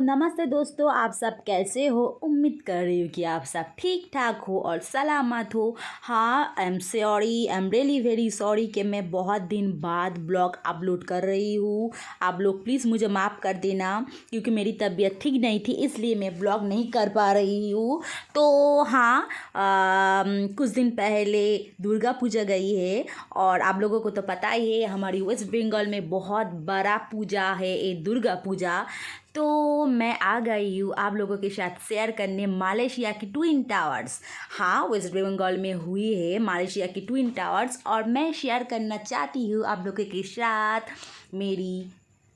नमस्ते दोस्तों, आप सब कैसे हो। उम्मीद कर रही हूँ कि आप सब ठीक ठाक हो और सलामत हो। हाँ, I am really very sorry कि मैं बहुत दिन बाद ब्लॉग अपलोड कर रही हूँ। आप लोग प्लीज़ मुझे माफ़ कर देना, क्योंकि मेरी तबीयत ठीक नहीं थी, इसलिए मैं ब्लॉग नहीं कर पा रही हूँ। तो हाँ, कुछ दिन पहले दुर्गा पूजा गई है और आप लोगों को तो पता ही है, हमारी वेस्ट बंगाल में बहुत बड़ा पूजा है ये दुर्गा पूजा। तो मैं आ गई हूँ आप लोगों के साथ शेयर करने मलेशिया की ट्विन टावर्स। हाँ, वेस्ट बंगाल में हुई है मलेशिया की ट्विन टावर्स और मैं शेयर करना चाहती हूँ आप लोगों के साथ मेरी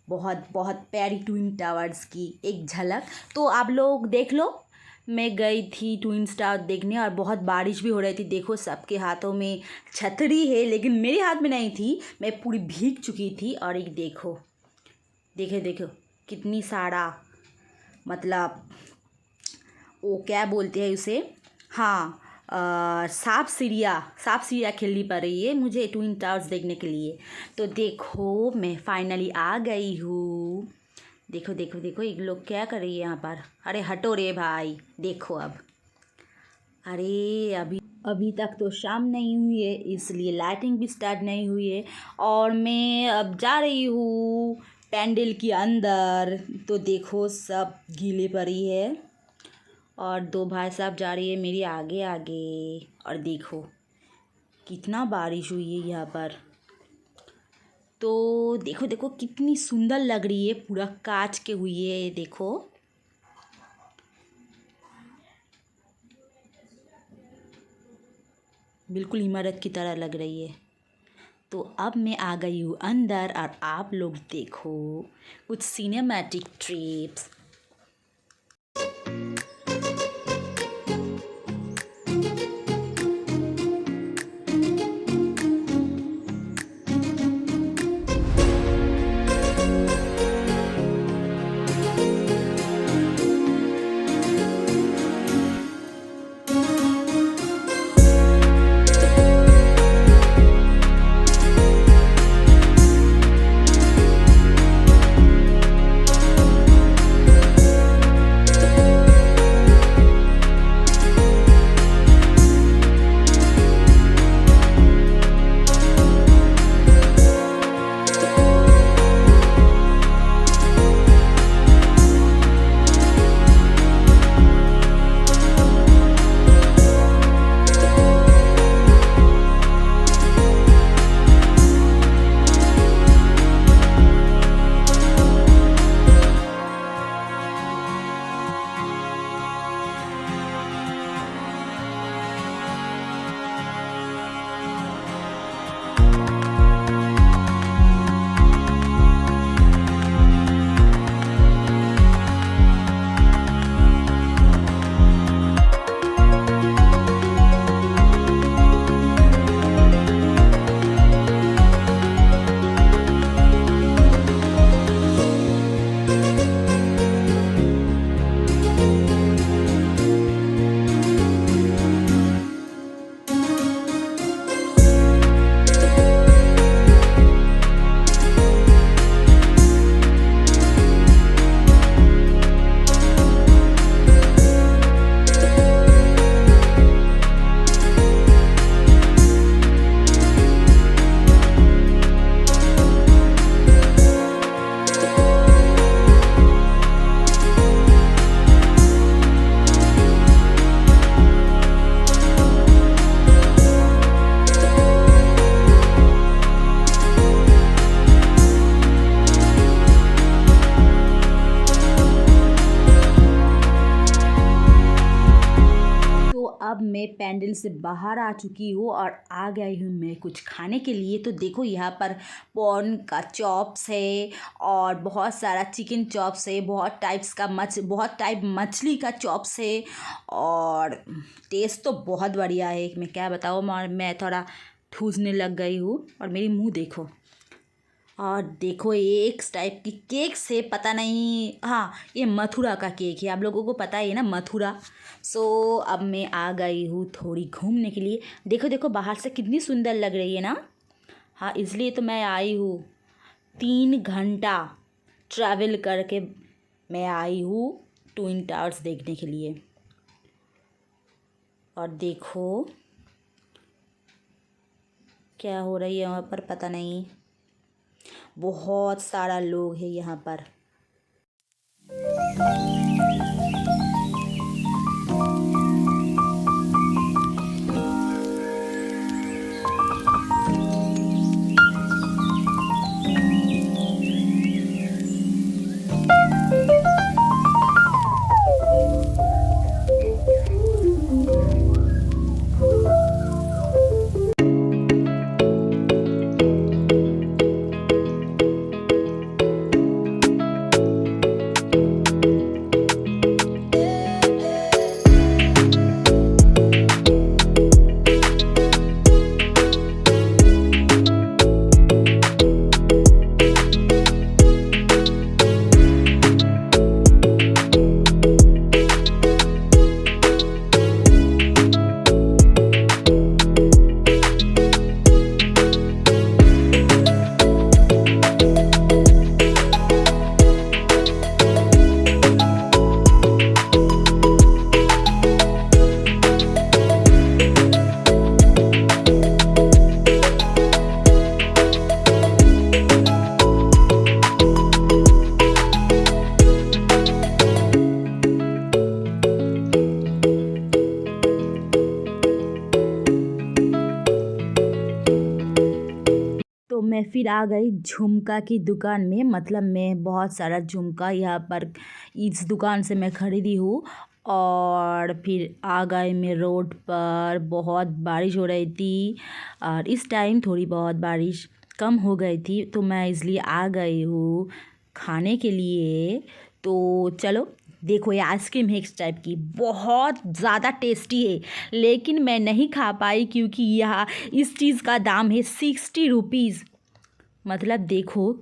बहुत बहुत प्यारी ट्विन टावर्स की एक झलक। तो आप लोग देख लो। मैं गई थी ट्विन टावर देखने और बहुत बारिश भी हो रही थी। देखो, सबके हाथों में छतरी है, लेकिन मेरे हाथ में नहीं थी। मैं पूरी भीग चुकी थी। और एक देखो, देखो देखो कितनी सारा, मतलब वो क्या बोलते हैं उसे, हाँ, सांप सीढ़ियाँ खेलनी पड़ रही है मुझे ट्विन टावर्स देखने के लिए। तो देखो, मैं फाइनली आ गई हूँ। देखो देखो देखो, एक लोग क्या कर रही है यहाँ पर। अरे हटो रे भाई, देखो अब। अरे अभी अभी तक तो शाम नहीं हुई है, इसलिए लाइटिंग भी स्टार्ट नहीं हुई है। और मैं अब जा रही हूँ पैंडल के अंदर। तो देखो, सब गीले पड़ी है और दो भाई साहब जा रही है मेरी आगे आगे। और देखो कितना बारिश हुई है यहाँ पर। तो देखो देखो कितनी सुंदर लग रही है, पूरा कांच के हुई है ये देखो। बिल्कुल इमारत की तरह लग रही है। तो अब मैं आ गई हूँ अंदर और आप लोग देखो कुछ सिनेमैटिक ट्रिप्स। अब मैं पैंडल से बाहर आ चुकी हूँ और आ गई हूँ मैं कुछ खाने के लिए। तो देखो, यहाँ पर पॉर्न का चॉप्स है और बहुत सारा चिकन चॉप्स है, बहुत टाइप मछली का चॉप्स है। और टेस्ट तो बहुत बढ़िया है, मैं क्या बताऊँ। मैं थोड़ा ठूसने लग गई हूँ और मेरी मुँह देखो। और देखो, एक टाइप की केक से, पता नहीं, हाँ, ये मथुरा का केक है। आप लोगों को पता है ना, मथुरा। सो अब मैं आ गई हूँ थोड़ी घूमने के लिए। देखो देखो, बाहर से कितनी सुंदर लग रही है ना। हाँ, इसलिए तो मैं आई हूँ 3 घंटा ट्रैवल करके मैं आई हूँ ट्विन टावर्स देखने के लिए। और देखो क्या हो रही है वहाँ पर पता नहीं, बहुत सारा लोग है यहाँ पर। तो मैं फिर आ गई झुमका की दुकान में। मतलब मैं बहुत सारा झुमका यहाँ पर इस दुकान से मैं ख़रीदी हूँ। और फिर आ गए मैं रोड पर। बहुत बारिश हो रही थी और इस टाइम थोड़ी बहुत बारिश कम हो गई थी, तो मैं इसलिए आ गई हूँ खाने के लिए। तो चलो देखो, ये आइसक्रीम है इस टाइप की, बहुत ज़्यादा टेस्टी है, लेकिन मैं नहीं खा पाई क्योंकि यहाँ इस चीज़ का दाम है 60 रुपीज़। मतलब देखो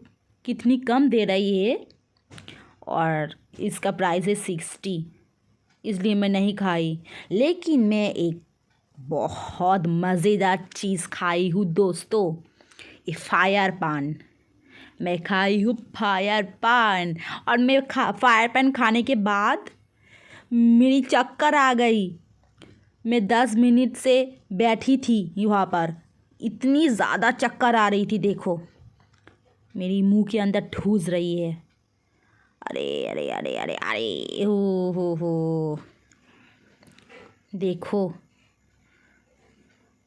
कितनी कम दे रही है और इसका प्राइस है 60, इसलिए मैं नहीं खाई। लेकिन मैं एक बहुत मज़ेदार चीज़ खाई हूँ दोस्तों, ये फायर पान। मैं खाई हूँ फायर पान और मैं फायर पान खाने के बाद मेरी चक्कर आ गई। मैं 10 मिनट से बैठी थी यहाँ पर, इतनी ज़्यादा चक्कर आ रही थी। देखो मेरी मुंह के अंदर ठूस रही है। अरे अरे अरे अरे अरे हो देखो,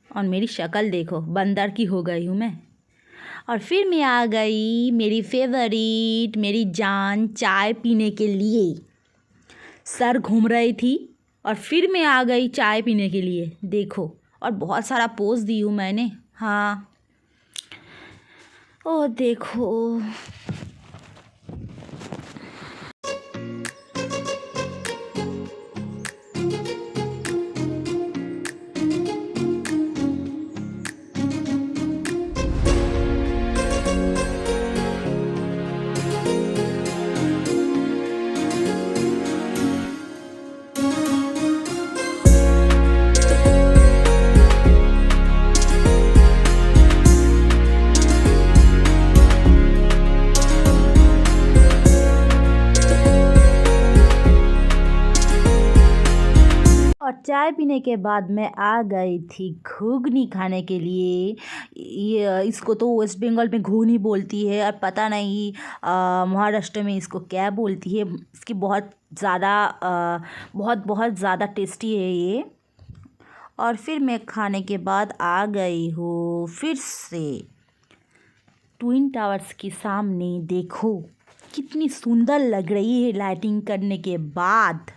और मेरी शक्ल देखो, बंदर की हो गई हूँ मैं। और फिर मैं आ गई मेरी फेवरेट, मेरी जान चाय पीने के लिए। सर घूम रही थी और फिर मैं आ गई चाय पीने के लिए। देखो, और बहुत सारा पोज दी हूँ मैंने। हाँ, ओ देखो। और चाय पीने के बाद मैं आ गई थी घुगनी खाने के लिए। ये इसको तो वेस्ट बंगाल में घुगनी बोलती है और पता नहीं महाराष्ट्र में इसको क्या बोलती है। इसकी बहुत ज़्यादा टेस्टी है ये। और फिर मैं खाने के बाद आ गई हूँ फिर से ट्विन टावर्स के सामने। देखो कितनी सुंदर लग रही है लाइटिंग करने के बाद।